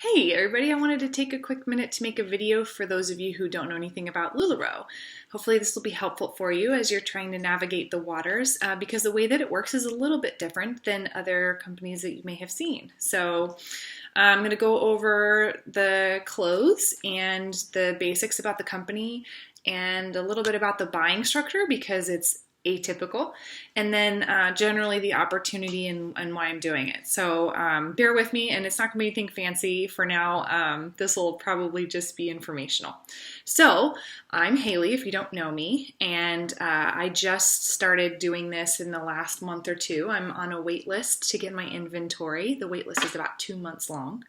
Hey everybody, I wanted to take a quick minute to make a video for those of you who don't know anything about LuLaRoe. Hopefully this will be helpful for you as you're trying to navigate the waters because the way that it works is a little bit different than other companies that you may have seen. So I'm going to go over the clothes and the basics about the company and a little bit about the buying structure because it's atypical, and then generally the opportunity and why I'm doing it. So bear with me, and it's not going to be anything fancy for now. This will probably just be informational. So I'm Haley, if you don't know me, and I just started doing this in the last month or two. I'm on a wait list to get my inventory. The wait list is about 2 months long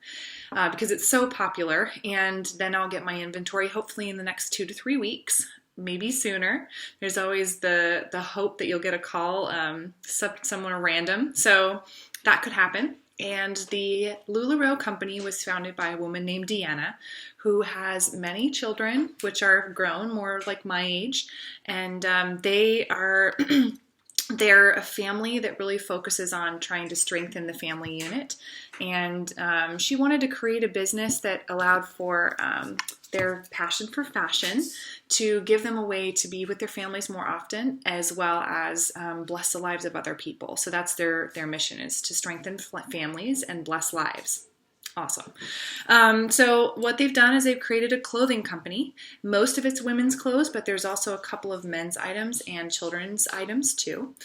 because it's so popular, and then I'll get my inventory hopefully in the next 2 to 3 weeks. Maybe sooner. There's always the hope that you'll get a call, someone random. So that could happen. And the LuLaRoe company was founded by a woman named Deanna, who has many children, which are grown, more like my age. And they are they're a family that really focuses on trying to strengthen the family unit. And she wanted to create a business that allowed for their passion for fashion to give them a way to be with their families more often, as well as bless the lives of other people. So that's their mission, is to strengthen families and bless lives. Awesome. So what they've done is they've created a clothing company. Most of it's women's clothes, but there's also a couple of men's items and children's items too.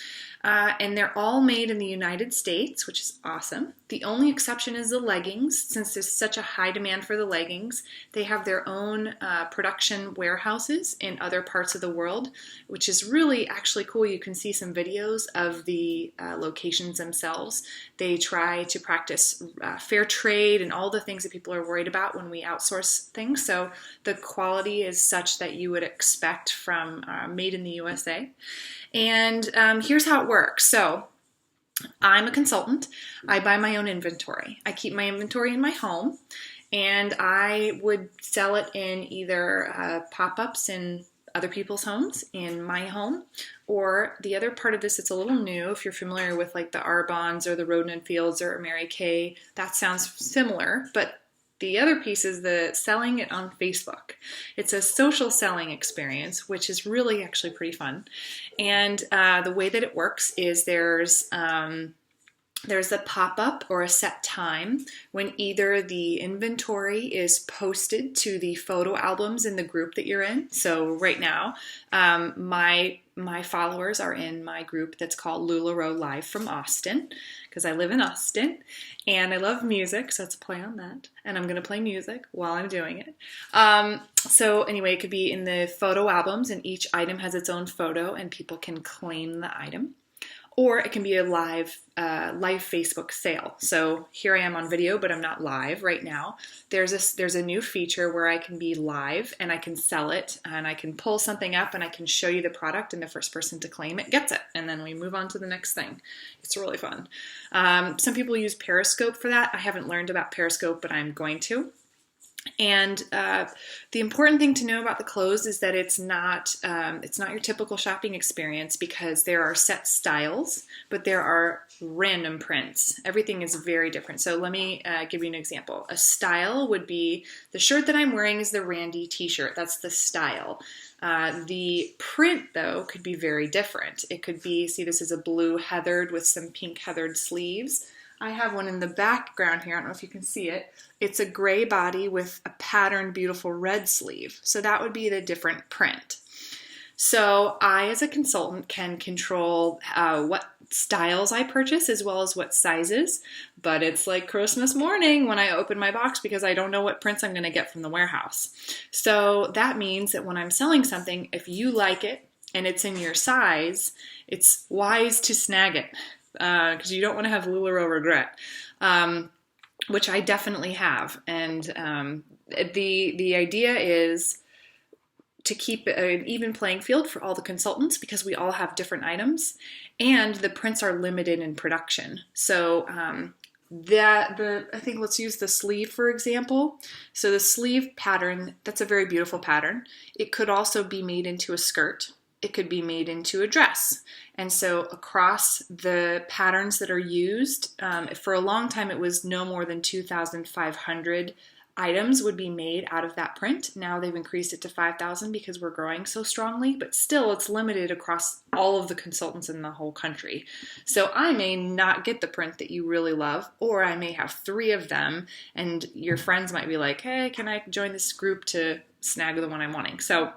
And they're all made in the United States, which is awesome. The only exception is the leggings. Since there's such a high demand for the leggings, they have their own production warehouses in other parts of the world, which is really actually cool. You can see some videos of the locations themselves. They try to practice fair trade and all the things that people are worried about when we outsource things. So the quality is such that you would expect from made in the USA. And here's how it works. So I'm a consultant. I buy my own inventory. I keep my inventory in my home, and I would sell it in either pop-ups in other people's homes, in my home, or the other part of this that's a little new, if you're familiar with like the Arbonnes or the Roden and Fields or Mary Kay, that sounds similar, but the other piece is the selling it on Facebook. It's a social selling experience, which is really actually pretty fun. And the way that it works is there's a pop-up or a set time when either the inventory is posted to the photo albums in the group that you're in. So right now, my followers are in my group that's called LuLaRoe Live from Austin, because I live in Austin and I love music, so it's a play on that. And I'm going to play music while I'm doing it. So anyway, it could be in the photo albums, and each item has its own photo and people can claim the item. Or it can be a live Facebook sale. So here I am on video, but I'm not live right now. There's a new feature where I can be live and I can sell it, and I can pull something up and I can show you the product, and the first person to claim it gets it. And then we move on to the next thing. It's really fun. Some people use Periscope for that. I haven't learned about Periscope, but I'm going to. And the important thing to know about the clothes is that it's not your typical shopping experience, because there are set styles, but there are random prints. Everything is very different. So let me give you an example. A style would be the shirt that I'm wearing is the Randy t-shirt. That's the style. The print, though, could be very different. It could be, see, this is a blue heathered with some pink heathered sleeves. I have one in the background here. I don't know if you can see it. It's a gray body with a patterned, beautiful red sleeve. So that would be the different print. So I, as a consultant, can control what styles I purchase as well as what sizes. But it's like Christmas morning when I open my box, because I don't know what prints I'm going to get from the warehouse. So that means that when I'm selling something, if you like it and it's in your size, it's wise to snag it. Because you don't want to have LuLaRoe regret, which I definitely have. And the idea is to keep an even playing field for all the consultants, because we all have different items, and the prints are limited in production. So I think let's use the sleeve for example. So the sleeve pattern, that's a very beautiful pattern. It could also be made into a skirt. it could be made into a dress. And so across the patterns that are used, for a long time it was no more than 2,500 items would be made out of that print. Now they've increased it to 5,000 because we're growing so strongly, but still it's limited across all of the consultants in the whole country. So I may not get the print that you really love, or I may have 3 of them, and your friends might be like, hey, can I join this group to snag the one I'm wanting? So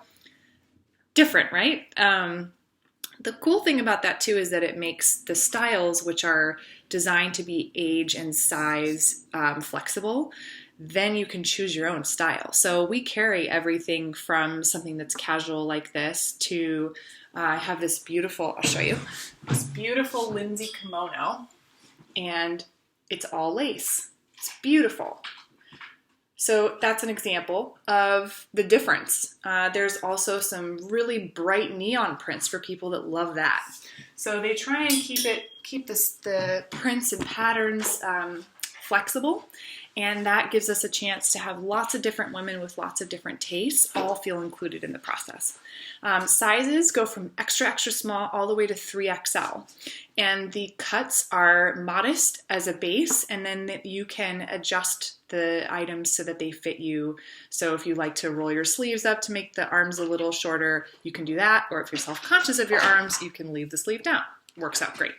different, right? The cool thing about that too is that it makes the styles, which are designed to be age and size flexible, then you can choose your own style. So we carry everything from something that's casual like this to I have this beautiful, I'll show you, this beautiful Lindsay kimono, and it's all lace. It's beautiful. So that's an example of the difference. There's also some really bright neon prints for people that love that. So they try and keep the prints and patterns flexible, and that gives us a chance to have lots of different women with lots of different tastes all feel included in the process. Sizes go from extra, extra small all the way to 3XL. And the cuts are modest as a base, and then you can adjust the items so that they fit you. So if you like to roll your sleeves up to make the arms a little shorter, you can do that. Or if you're self-conscious of your arms, you can leave the sleeve down. Works out great.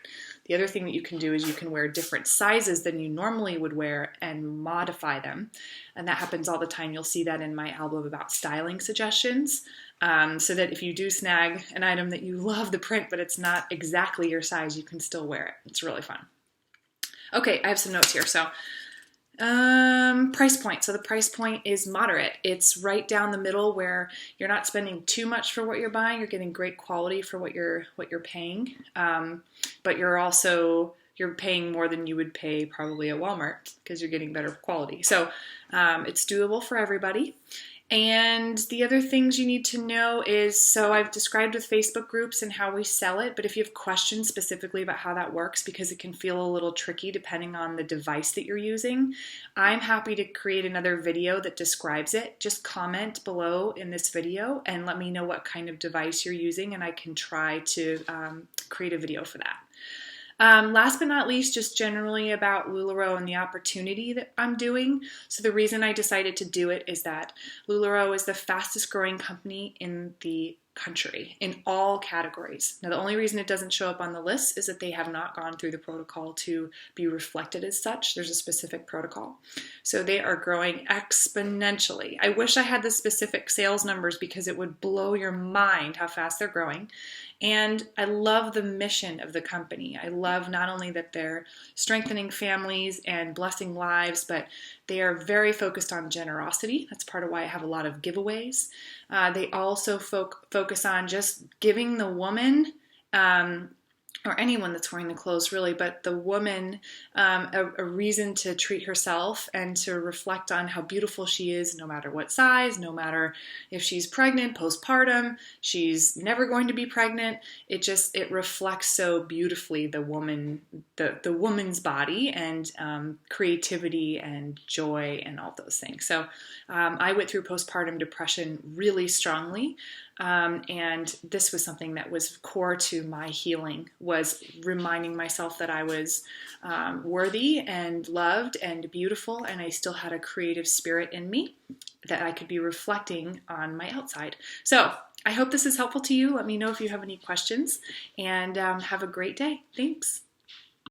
The other thing that you can do is you can wear different sizes than you normally would wear and modify them. And that happens all the time. You'll see that in my album about styling suggestions. So that if you do snag an item that you love the print, but it's not exactly your size, you can still wear it. It's really fun. Okay, I have some notes here. So price point. So the price point is moderate. It's right down the middle where you're not spending too much for what you're buying. You're getting great quality for what you're paying. But you're paying more than you would pay probably at Walmart because you're getting better quality. So it's doable for everybody. And the other things you need to know is, so I've described with Facebook groups and how we sell it, but if you have questions specifically about how that works, because it can feel a little tricky depending on the device that you're using, I'm happy to create another video that describes it. Just comment below in this video and let me know what kind of device you're using, and I can try to create a video for that. Last but not least, just generally about LuLaRoe and the opportunity that I'm doing. So the reason I decided to do it is that LuLaRoe is the fastest growing company in the country in all categories. Now, the only reason it doesn't show up on the list is that they have not gone through the protocol to be reflected as such. There's a specific protocol. So they are growing exponentially. I wish I had the specific sales numbers because it would blow your mind how fast they're growing. And I love the mission of the company. I love not only that they're strengthening families and blessing lives, but they are very focused on generosity. That's part of why I have a lot of giveaways. They also focus on just giving the woman, or anyone that's wearing the clothes really, but the woman a reason to treat herself and to reflect on how beautiful she is no matter what size, no matter if she's pregnant, postpartum, she's never going to be pregnant. It reflects so beautifully the woman's body and creativity and joy and all those things. So I went through postpartum depression really strongly. And this was something that was core to my healing, was reminding myself that I was worthy and loved and beautiful, and I still had a creative spirit in me that I could be reflecting on my outside. So I hope this is helpful to you. Let me know if you have any questions, and have a great day. Thanks.